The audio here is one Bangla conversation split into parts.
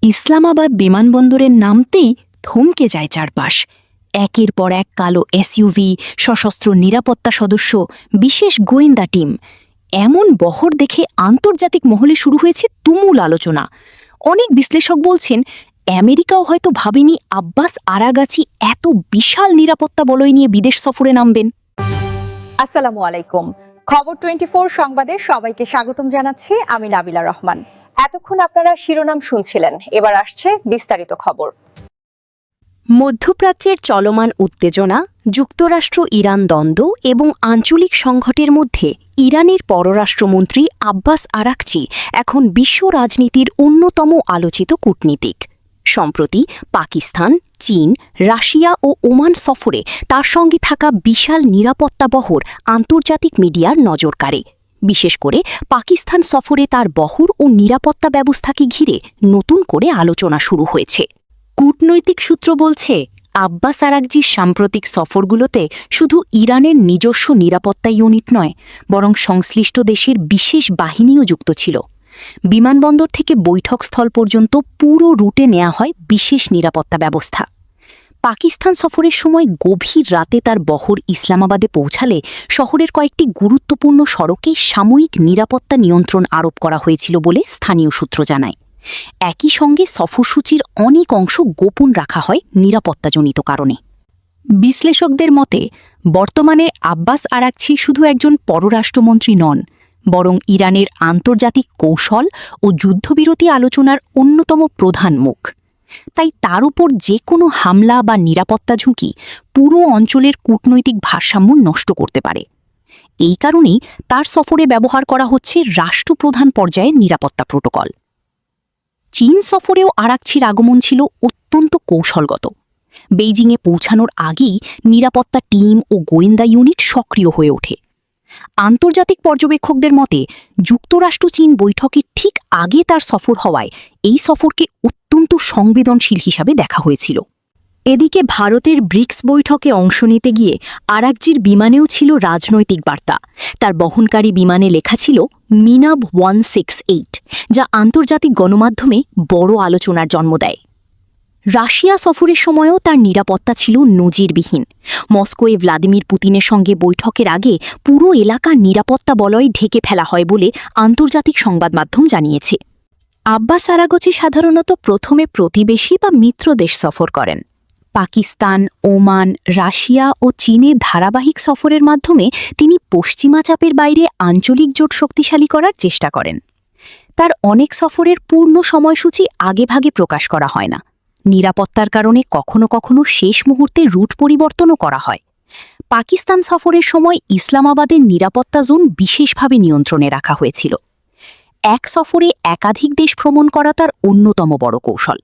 ইসলামাবাদ বিমানবন্দরের নামতেই থমকে যায় চারপাশ। একের পর এক কালো এসইউভি, সশস্ত্র নিরাপত্তা সদস্য, বিশেষ গোয়েন্দা টিম। এমন বহর দেখে আন্তর্জাতিক মহলে শুরু হয়েছে তুমুল আলোচনা। অনেক বিশ্লেষক বলছেন, আমেরিকাও হয়তো ভাবেনি আব্বাস আরাগাচি এত বিশাল নিরাপত্তা বলয় নিয়ে বিদেশ সফরে নামবেন। আসসালামু আলাইকুম। খবর 24 সংবাদে সবাইকে স্বাগতম জানাচ্ছি। আমি নাবিলা রহমান। এতক্ষণ আপনারা শিরোনাম শুনছিলেন, এবার আসছে বিস্তারিত খবর। মধ্যপ্রাচ্যের চলমান উত্তেজনা, যুক্তরাষ্ট্র ইরান দ্বন্দ্ব এবং আঞ্চলিক সংঘাতের মধ্যে ইরানের পররাষ্ট্রমন্ত্রী আব্বাস আরাকচি এখন বিশ্ব রাজনীতির অন্যতম আলোচিত কূটনীতিক। সম্প্রতি পাকিস্তান, চীন, রাশিয়া ও ওমান সফরে তার সঙ্গে থাকা বিশাল নিরাপত্তা বহর আন্তর্জাতিক মিডিয়ার নজর কাড়ে। বিশেষ করে পাকিস্তান সফরে তার বহর ও নিরাপত্তা ব্যবস্থাকে ঘিরে নতুন করে আলোচনা শুরু হয়েছে। কূটনৈতিক সূত্র বলছে, আব্বাস আরাকচির সাম্প্রতিক সফরগুলোতে শুধু ইরানের নিজস্ব নিরাপত্তা ইউনিট নয়, বরং সংশ্লিষ্ট দেশের বিশেষ বাহিনীও যুক্ত ছিল। বিমানবন্দর থেকে বৈঠকস্থল পর্যন্ত পুরো রুটে নেওয়া হয় বিশেষ নিরাপত্তা ব্যবস্থা। পাকিস্তান সফরের সময় গভীর রাতে তার বহর ইসলামাবাদে পৌঁছালে শহরের কয়েকটি গুরুত্বপূর্ণ সড়কে সাময়িক নিরাপত্তা নিয়ন্ত্রণ আরোপ করা হয়েছিল বলে স্থানীয় সূত্র জানায়। একই সঙ্গে সফরসূচির অনেক অংশ গোপন রাখা হয় নিরাপত্তাজনিত কারণে। বিশ্লেষকদের মতে, বর্তমানে আব্বাস আরাকচি শুধু একজন পররাষ্ট্রমন্ত্রী নন, বরং ইরানের আন্তর্জাতিক কৌশল ও যুদ্ধবিরতি আলোচনার অন্যতম প্রধান মুখ। তাই তার উপর যে কোনো হামলা বা নিরাপত্তা ঝুঁকি পুরো অঞ্চলের কূটনৈতিক ভারসাম্য নষ্ট করতে পারে। এই কারণেই তার সফরে ব্যবহার করা হচ্ছে রাষ্ট্রপ্রধান পর্যায়ের নিরাপত্তা প্রোটোকল। চীন সফরেও আরাকচির আগমন ছিল অত্যন্ত কৌশলগত। বেইজিংয়ে পৌঁছানোর আগেই নিরাপত্তা টিম ও গোয়েন্দা ইউনিট সক্রিয় হয়ে ওঠে। আন্তর্জাতিক পর্যবেক্ষকদের মতে, যুক্তরাষ্ট্র চীন বৈঠকের ঠিক আগে তার সফর হওয়ায় এই সফরকে অত্যন্ত সংবেদনশীল হিসাবে দেখা হয়েছিল। এদিকে ভারতের ব্রিক্স বৈঠকে অংশ নিতে গিয়ে আরাকচির বিমানেও ছিল রাজনৈতিক বার্তা। তার বহনকারী বিমানে লেখা ছিল মিনাব 168, যা আন্তর্জাতিক গণমাধ্যমে বড় আলোচনার জন্ম দেয়। রাশিয়া সফরের সময়ও তার নিরাপত্তা ছিল নজিরবিহীন। মস্কোয় ভ্লাদিমির পুতিনের সঙ্গে বৈঠকের আগে পুরো এলাকা নিরাপত্তা বলয়ে ঢেকে ফেলা হয় বলে আন্তর্জাতিক সংবাদ মাধ্যম জানিয়েছে। আব্বাস আরাকচি সাধারণত প্রথমে প্রতিবেশী বা মিত্র দেশ সফর করেন। পাকিস্তান, ওমান, রাশিয়া ও চীনে ধারাবাহিক সফরের মাধ্যমে তিনি পশ্চিমা চাপের বাইরে আঞ্চলিক জোট শক্তিশালী করার চেষ্টা করেন। তার অনেক সফরের পূর্ণ সময়সূচি আগেভাগে প্রকাশ করা হয় না। নিরাপত্তার কারণে কখনো কখনো শেষ মুহূর্তে রুট পরিবর্তনও করা হয়। পাকিস্তান সফরের সময় ইসলামাবাদের নিরাপত্তা জোন বিশেষভাবে নিয়ন্ত্রণে রাখা হয়েছিল। এক সফরে একাধিক দেশ ভ্রমণ করা তার অন্যতম বড় কৌশল।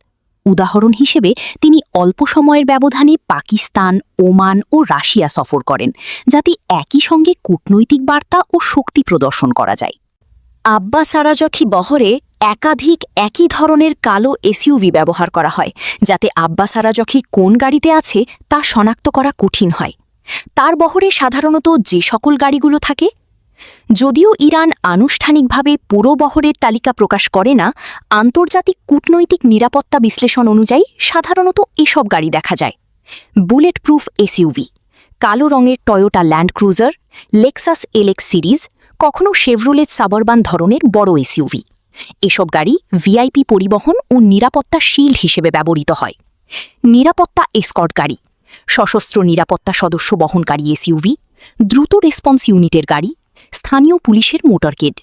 উদাহরণ হিসেবে তিনি অল্প সময়ের ব্যবধানে পাকিস্তান, ওমান ও রাশিয়া সফর করেন, যাতে একই সঙ্গে কূটনৈতিক বার্তা ও শক্তি প্রদর্শন করা যায়। আব্বাস আরাকচি বহরে একাধিক একই ধরনের কালো এসইউভি ব্যবহার করা হয়, যাতে আব্বাস আরাকচি কোন গাড়িতে আছে তা শনাক্ত করা কঠিন হয়। তার বহরে সাধারণত যে সকল গাড়িগুলো থাকে, যদিও ইরান আনুষ্ঠানিকভাবে পুরো বহরের তালিকা প্রকাশ করে না, আন্তর্জাতিক কূটনৈতিক নিরাপত্তা বিশ্লেষণ অনুযায়ী সাধারণত এসব গাড়ি দেখা যায়: বুলেট প্রুফ এসইউভি, কালো রঙের Toyota land cruiser, Lexus LX series, কখনও শেভরোলেট সাবারবান ধরনের বড় এসইউভি। এসব গাড়ি ভিআইপি পরিবহন ও নিরাপত্তা শিল্ড হিসেবে ব্যবহৃত হয়। নিরাপত্তা এসকর্ট গাড়ি, সশস্ত্র নিরাপত্তা সদস্য বহনকারী এসইউভি, দ্রুত রেসপন্স ইউনিটের গাড়ি, স্থানীয় পুলিশের মোটরকেড,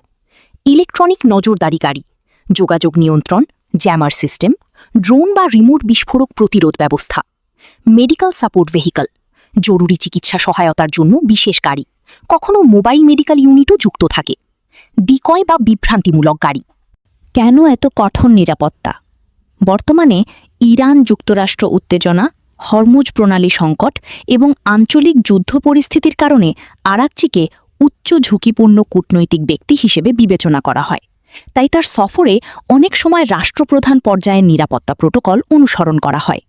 ইলেকট্রনিক নজরদারি গাড়ি, যোগাযোগ নিয়ন্ত্রণ, জ্যামার সিস্টেম, ড্রোন বা রিমোট বিস্ফোরক প্রতিরোধ ব্যবস্থা, মেডিকেল সাপোর্ট ভেহিকল, জরুরি চিকিৎসা সহায়তার জন্য বিশেষ গাড়ি, কখনো মোবাইল মেডিকেল ইউনিটও যুক্ত থাকে, ডিকয় বা বিভ্রান্তিমূলক গাড়ি। কেন এত কঠোর নিরাপত্তা? বর্তমানে ইরান যুক্তরাষ্ট্র উত্তেজনা, হরমুজ প্রণালী সংকট এবং আঞ্চলিক যুদ্ধ পরিস্থিতির কারণে আরাকচিকে উচ্চ ঝুঁকিপূর্ণ কূটনৈতিক ব্যক্তি হিসেবে বিবেচনা করা হয়। তাই তার সফরে অনেক সময় রাষ্ট্রপ্রধান পর্যায়ের নিরাপত্তা প্রোটোকল অনুসরণ করা হয়।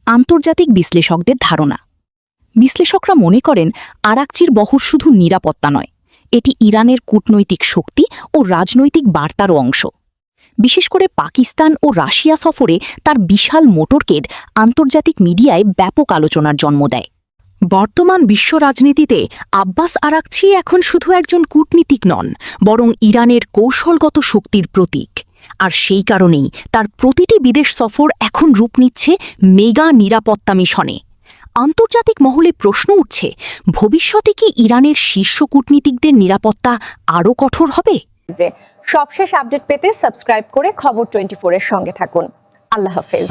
আন্তর্জাতিক বিশ্লেষকদের ধারণা: বিশ্লেষকরা মনে করেন আরাকচির বহর শুধু নিরাপত্তা নয়, এটি ইরানের কূটনৈতিক শক্তি ও রাজনৈতিক বার্তারও অংশ। বিশেষ করে পাকিস্তান ও রাশিয়া সফরে তার বিশাল মোটরকেড আন্তর্জাতিক মিডিয়ায় ব্যাপক আলোচনার জন্ম দেয়। বর্তমান বিশ্ব রাজনীতিতে আব্বাস আরাকচি এখন শুধু একজন কূটনীতিক নন, বরং ইরানের কৌশলগত শক্তির প্রতীক। আর সেই কারণেই তার প্রতিটি বিদেশ সফর এখন রূপ নিচ্ছে মেগা নিরাপত্তা মিশনে। আন্তর্জাতিক মহলে প্রশ্ন উঠছে, ভবিষ্যতে কি ইরানের শীর্ষ কূটনীতিকদের নিরাপত্তা আরও কঠোর হবে? সবশেষ আপডেট পেতে সাবস্ক্রাইব করে খবর 24 এর সঙ্গে থাকুন। আল্লাহ হাফেজ।